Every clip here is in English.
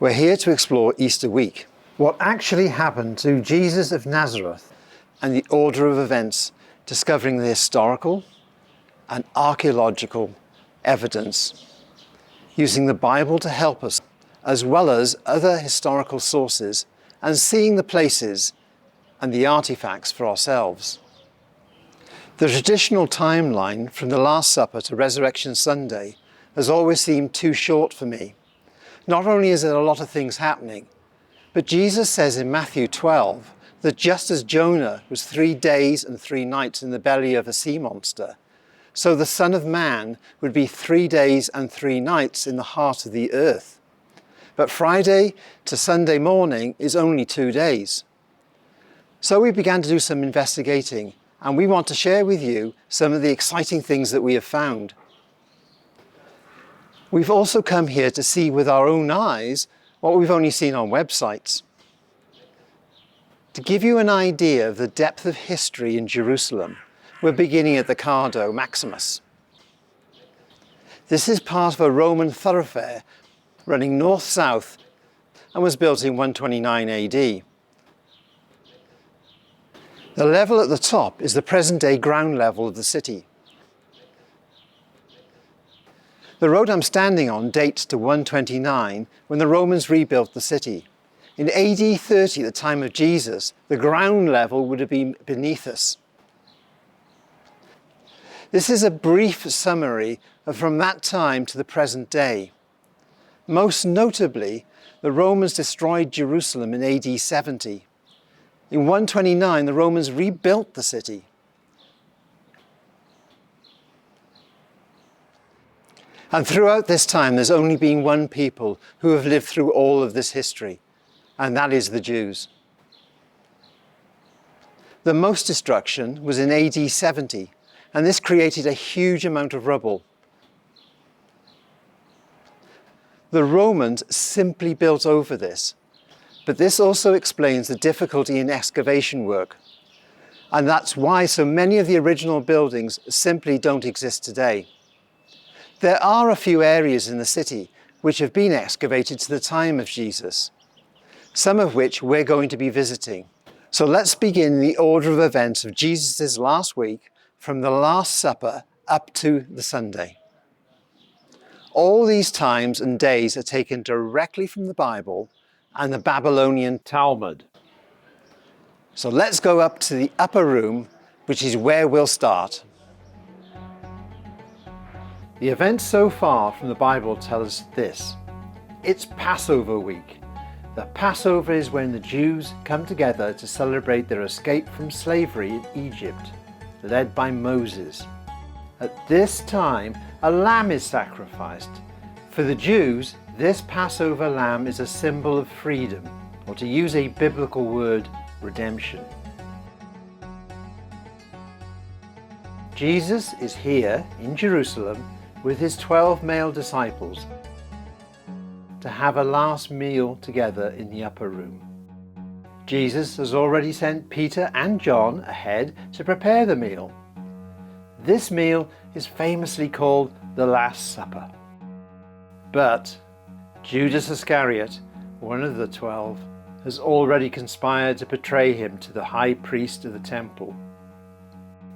We're here to explore Easter week, what actually happened to Jesus of Nazareth, and the order of events, discovering the historical and archaeological evidence, using the Bible to help us, as well as other historical sources, and seeing the places and the artifacts for ourselves. The traditional timeline from the Last Supper to Resurrection Sunday has always seemed too short for me. Not only is there a lot of things happening, but Jesus says in Matthew 12 that just as Jonah was 3 days and 3 nights in the belly of a sea monster, so the Son of Man would be 3 days and 3 nights in the heart of the earth. But Friday to Sunday morning is only 2 days. So we began to do some investigating, and we want to share with you some of the exciting things that we have found. We've also come here to see with our own eyes what we've only seen on websites. To give you an idea of the depth of history in Jerusalem, we're beginning at the Cardo Maximus. This is part of a Roman thoroughfare running north-south and was built in 129 AD. The level at the top is the present-day ground level of the city. The road I'm standing on dates to 129, when the Romans rebuilt the city. In AD 30, the time of Jesus, the ground level would have been beneath us. This is a brief summary of from that time to the present day. Most notably, the Romans destroyed Jerusalem in AD 70. In 129, the Romans rebuilt the city. And throughout this time, there's only been one people who have lived through all of this history, and that is the Jews. The most destruction was in AD 70, and this created a huge amount of rubble. The Romans simply built over this, but this also explains the difficulty in excavation work, and that's why so many of the original buildings simply don't exist today. There are a few areas in the city which have been excavated to the time of Jesus, some of which we're going to be visiting. So let's begin the order of events of Jesus' last week, from the Last Supper up to the Sunday. All these times and days are taken directly from the Bible and the Babylonian Talmud. So let's go up to the upper room, which is where we'll start. The events so far from the Bible tell us this. It's Passover week. The Passover is when the Jews come together to celebrate their escape from slavery in Egypt, led by Moses. At this time, a lamb is sacrificed. For the Jews, this Passover lamb is a symbol of freedom, or to use a biblical word, redemption. Jesus is here in Jerusalem with his 12 male disciples to have a last meal together in the upper room. Jesus has already sent Peter and John ahead to prepare the meal. This meal is famously called the Last Supper. But Judas Iscariot, one of the 12, has already conspired to betray him to the high priest of the temple.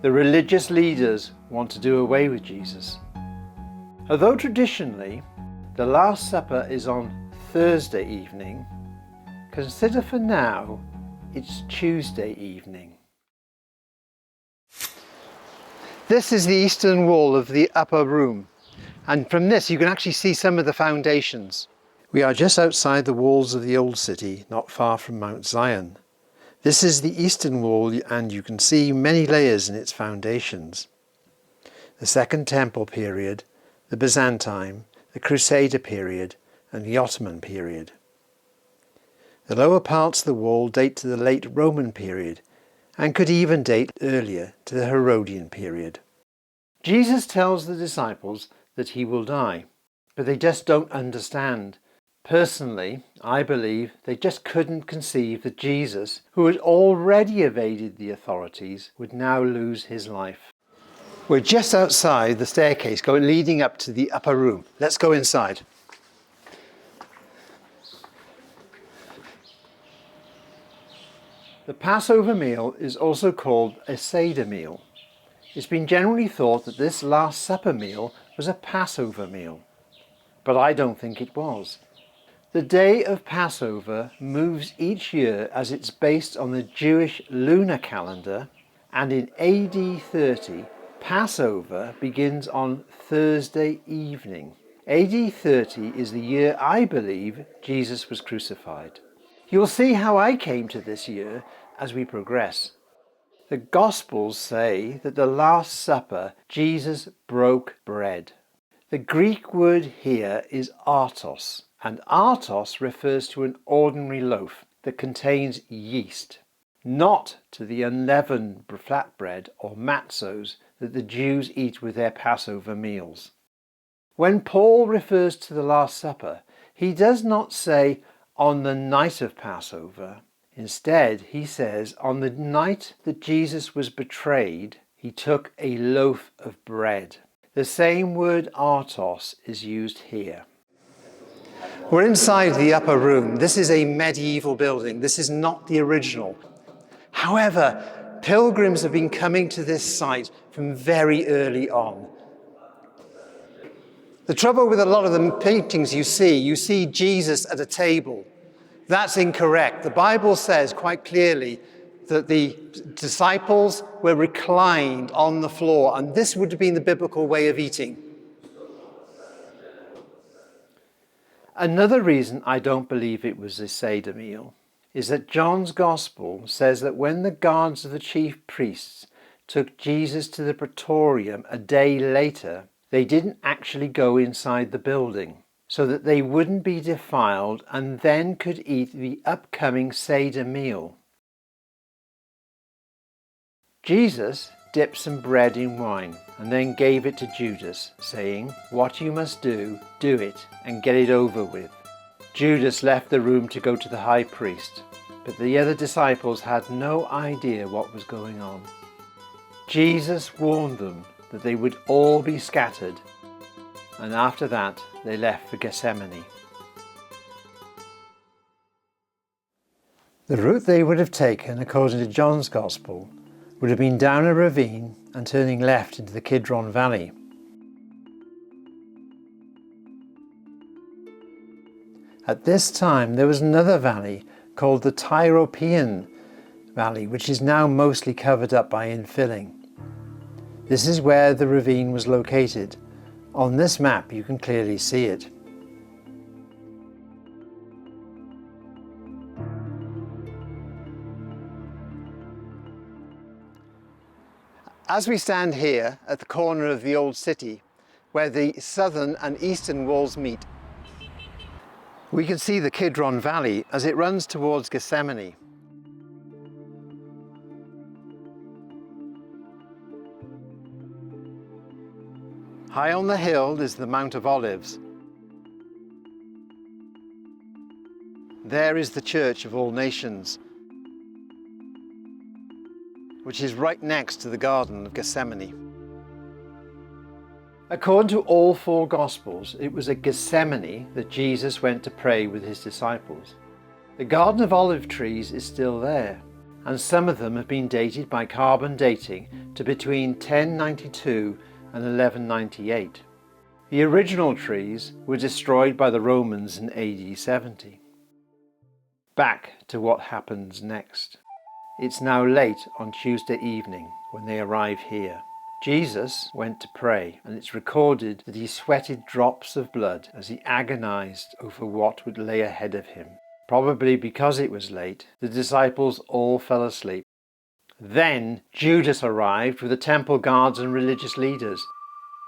The religious leaders want to do away with Jesus. Although traditionally the Last Supper is on Thursday evening, consider for now it's Tuesday evening. This is the eastern wall of the upper room, and from this you can actually see some of the foundations. We are just outside the walls of the old city, not far from Mount Zion. This is the eastern wall, and you can see many layers in its foundations. The Second Temple period, the Byzantine, the Crusader period, and the Ottoman period. The lower parts of the wall date to the late Roman period, and could even date earlier to the Herodian period. Jesus tells the disciples that he will die, but they just don't understand. Personally, I believe they just couldn't conceive that Jesus, who had already evaded the authorities, would now lose his life. We're just outside the staircase leading up to the upper room. Let's go inside. The Passover meal is also called a Seder meal. It's been generally thought that this Last Supper meal was a Passover meal, but I don't think it was. The day of Passover moves each year as it's based on the Jewish lunar calendar, and in AD 30, Passover begins on Thursday evening. AD 30 is the year I believe Jesus was crucified. You'll see how I came to this year as we progress. The Gospels say that the Last Supper, Jesus broke bread. The Greek word here is artos, and artos refers to an ordinary loaf that contains yeast, not to the unleavened flatbread or matzos that the Jews eat with their Passover meals. When Paul refers to the Last Supper, he does not say on the night of Passover. Instead, he says on the night that Jesus was betrayed, he took a loaf of bread. The same word artos is used here. We're inside the upper room. This is a medieval building. This is not the original. However, pilgrims have been coming to this site from very early on. The trouble with a lot of the paintings you see Jesus at a table. That's incorrect. The Bible says quite clearly that the disciples were reclined on the floor, and this would have been the biblical way of eating. Another reason I don't believe it was a Seder meal is that John's Gospel says that when the guards of the chief priests took Jesus to the praetorium a day later, they didn't actually go inside the building so that they wouldn't be defiled and then could eat the upcoming Seder meal. Jesus dipped some bread in wine and then gave it to Judas, saying, "What you must do, do it and get it over with." Judas left the room to go to the high priest, but the other disciples had no idea what was going on. Jesus warned them that they would all be scattered, and after that they left for Gethsemane. The route they would have taken, according to John's Gospel, would have been down a ravine and turning left into the Kidron Valley. At this time there was another valley called the Tyropean Valley, which is now mostly covered up by infilling. This is where the ravine was located. On this map you can clearly see it. As we stand here at the corner of the old city, where the southern and eastern walls meet, we can see the Kidron Valley as it runs towards Gethsemane. High on the hill is the Mount of Olives. There is the Church of All Nations, which is right next to the Garden of Gethsemane. According to all four Gospels, it was at Gethsemane that Jesus went to pray with his disciples. The Garden of Olive Trees is still there, and some of them have been dated by carbon dating to between 1092 and 1198. The original trees were destroyed by the Romans in AD 70. Back to what happens next. It's now late on Tuesday evening when they arrive here. Jesus went to pray, and it's recorded that he sweated drops of blood as he agonized over what would lay ahead of him. Probably because it was late, the disciples all fell asleep. Then Judas arrived with the temple guards and religious leaders.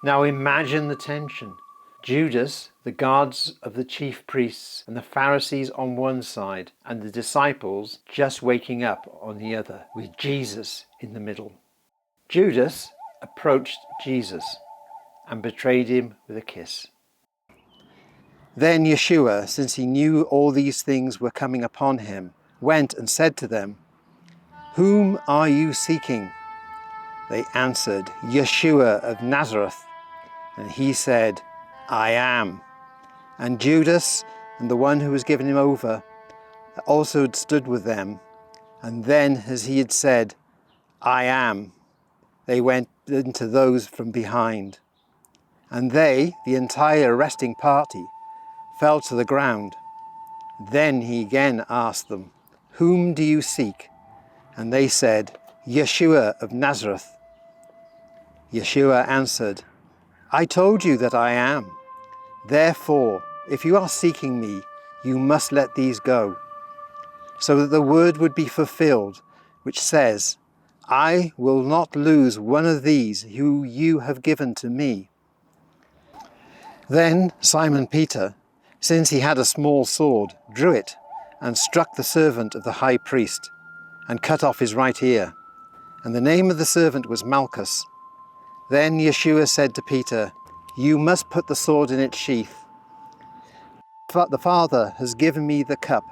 Now imagine the tension. Judas, the guards of the chief priests and the Pharisees on one side, and the disciples just waking up on the other, with Jesus in the middle. Judas approached Jesus and betrayed him with a kiss. Then Yeshua, since he knew all these things were coming upon him, went and said to them, "Whom are you seeking?" They answered, "Yeshua of Nazareth." And he said, "I am." And Judas, and the one who was given him over, also stood with them. And then, as he had said, "I am," they went into those from behind. And they, the entire arresting party, fell to the ground. Then he again asked them, "Whom do you seek?" And they said, "Yeshua of Nazareth." Yeshua answered, "I told you that I am. Therefore, if you are seeking me, you must let these go, so that the word would be fulfilled, which says, 'I will not lose one of these who you have given to me.'" Then Simon Peter, since he had a small sword, drew it and struck the servant of the high priest and cut off his right ear. And the name of the servant was Malchus. Then Yeshua said to Peter, "You must put the sword in its sheath. The Father has given me the cup.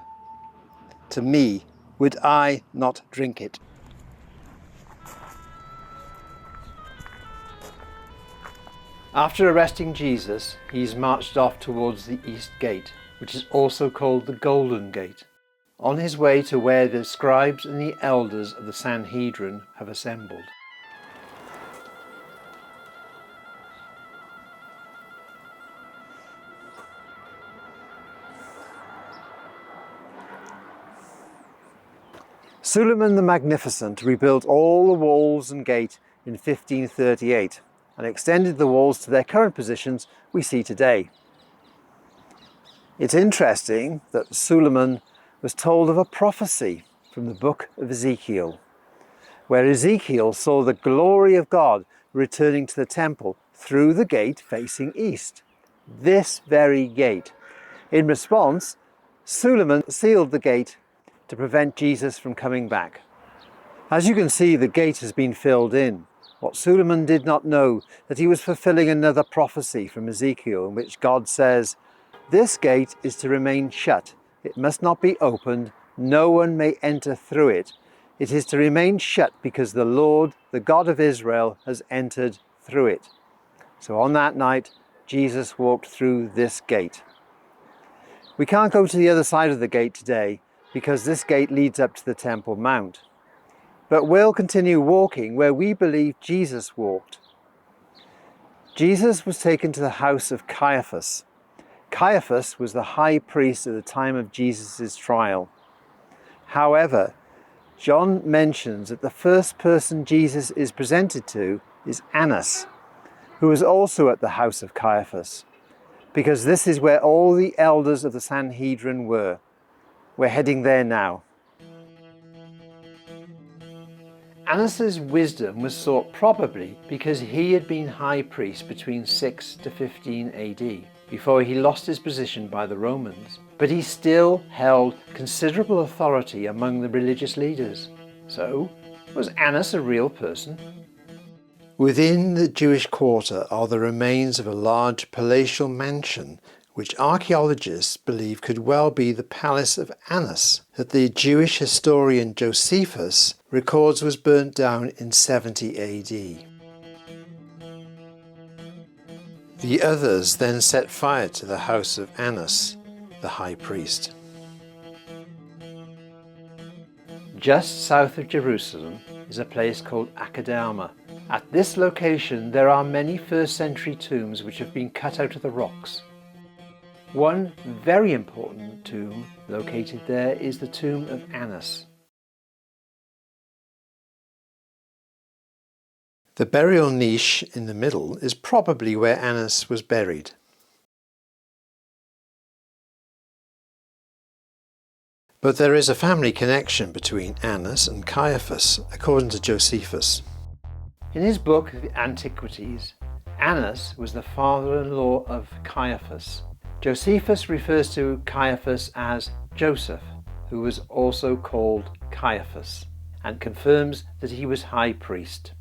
To me, would I not drink it?" After arresting Jesus, he's marched off towards the East Gate, which is also called the Golden Gate, on his way to where the scribes and the elders of the Sanhedrin have assembled. Suleiman the Magnificent rebuilt all the walls and gate in 1538 and extended the walls to their current positions we see today. It's interesting that Suleiman was told of a prophecy from the book of Ezekiel, where Ezekiel saw the glory of God returning to the temple through the gate facing east, this very gate. In response, Suleiman sealed the gate to prevent Jesus from coming back. As you can see, the gate has been filled in. What Suleiman did not know, that he was fulfilling another prophecy from Ezekiel in which God says, "This gate is to remain shut. It must not be opened. No one may enter through it. It is to remain shut because the Lord, the God of Israel, has entered through it." So on that night, Jesus walked through this gate. We can't go to the other side of the gate today because this gate leads up to the Temple Mount. But we'll continue walking where we believe Jesus walked. Jesus was taken to the house of Caiaphas. Caiaphas was the high priest at the time of Jesus' trial. However, John mentions that the first person Jesus is presented to is Annas, who was also at the house of Caiaphas, because this is where all the elders of the Sanhedrin were. We're heading there now. Annas' wisdom was sought probably because he had been high priest between 6 to 15 AD, before he lost his position by the Romans. But he still held considerable authority among the religious leaders. So, was Annas a real person? Within the Jewish quarter are the remains of a large palatial mansion which archaeologists believe could well be the palace of Annas, that the Jewish historian Josephus records was burnt down in 70 AD. The others then set fire to the house of Annas, the high priest. Just south of Jerusalem is a place called Akadama. At this location there are many first century tombs which have been cut out of the rocks. One very important tomb located there is the tomb of Annas. The burial niche in the middle is probably where Annas was buried. But there is a family connection between Annas and Caiaphas, according to Josephus. In his book, The Antiquities, Annas was the father-in-law of Caiaphas. Josephus refers to Caiaphas as Joseph, who was also called Caiaphas, and confirms that he was high priest.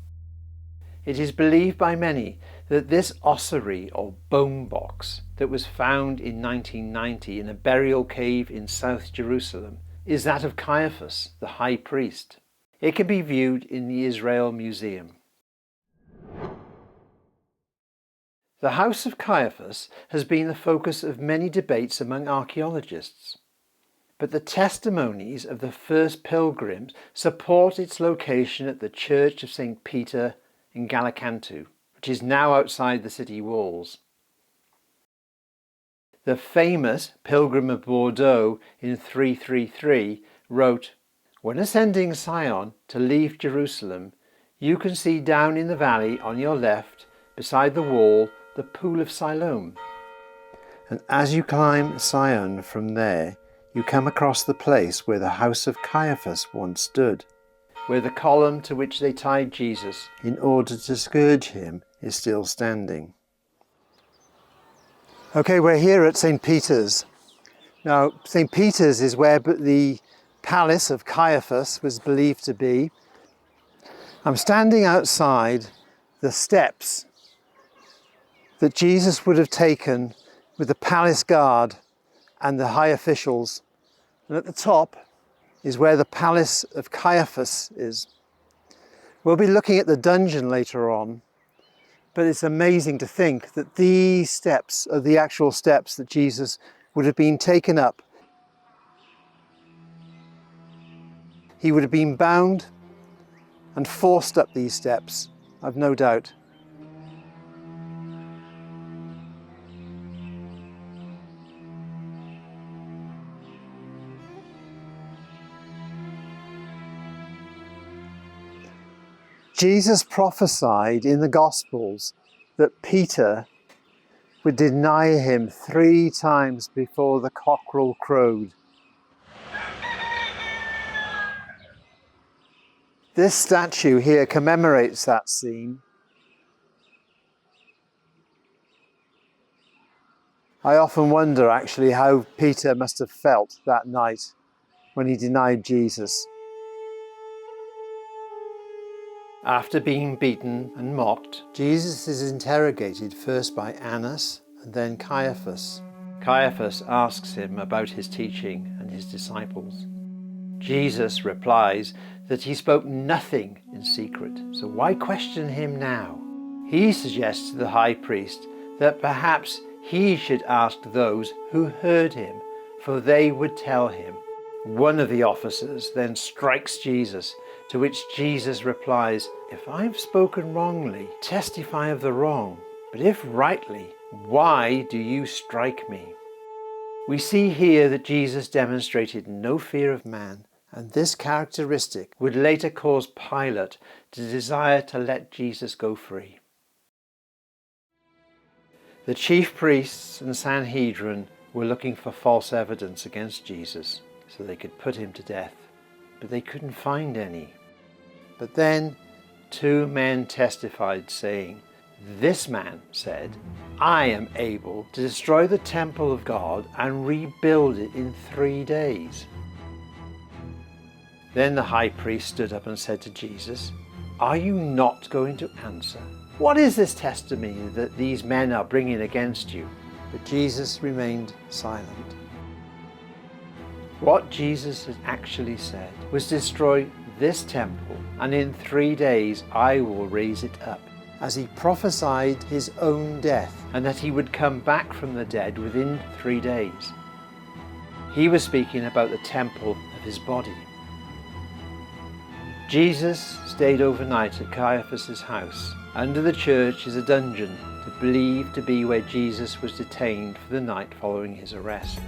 It is believed by many that this ossuary or bone box that was found in 1990 in a burial cave in South Jerusalem is that of Caiaphas, the high priest. It can be viewed in the Israel Museum. The house of Caiaphas has been the focus of many debates among archaeologists. but the testimonies of the first pilgrims support its location at the Church of St. Peter in Galacantu, which is now outside the city walls. The famous Pilgrim of Bordeaux in 333 wrote, "When ascending Sion to leave Jerusalem, you can see down in the valley on your left, beside the wall, the pool of Siloam. And as you climb Sion from there, you come across the place where the house of Caiaphas once stood, where the column to which they tied Jesus in order to scourge him is still standing." Okay, we're here at St. Peter's. Now, St. Peter's is where the palace of Caiaphas was believed to be. I'm standing outside the steps that Jesus would have taken with the palace guard and the high officials. And at the top is where the palace of Caiaphas is. We'll be looking at the dungeon later on, but it's amazing to think that these steps are the actual steps that Jesus would have been taken up. He would have been bound and forced up these steps, I've no doubt. Jesus prophesied in the Gospels that Peter would deny him 3 times before the cockerel crowed. This statue here commemorates that scene. I often wonder actually how Peter must have felt that night when he denied Jesus. After being beaten and mocked, Jesus is interrogated first by Annas and then Caiaphas. Caiaphas asks him about his teaching and his disciples. Jesus replies that he spoke nothing in secret, so why question him now? He suggests to the high priest that perhaps he should ask those who heard him, for they would tell him. One of the officers then strikes Jesus, to which Jesus replies, "If I've spoken wrongly, testify of the wrong, but if rightly, why do you strike me?" We see here that Jesus demonstrated no fear of man, and this characteristic would later cause Pilate to desire to let Jesus go free. The chief priests and Sanhedrin were looking for false evidence against Jesus so they could put him to death, but they couldn't find any. But then 2 men testified, saying, "This man said, I am able to destroy the temple of God and rebuild it in 3 days." Then the high priest stood up and said to Jesus, "Are you not going to answer? What is this testimony that these men are bringing against you?" But Jesus remained silent. What Jesus had actually said was, "Destroy this temple, and in 3 days I will raise it up," as he prophesied his own death and that he would come back from the dead within 3 days. He was speaking about the temple of his body. Jesus stayed overnight at Caiaphas' house. Under the church is a dungeon, believed to be where Jesus was detained for the night following his arrest.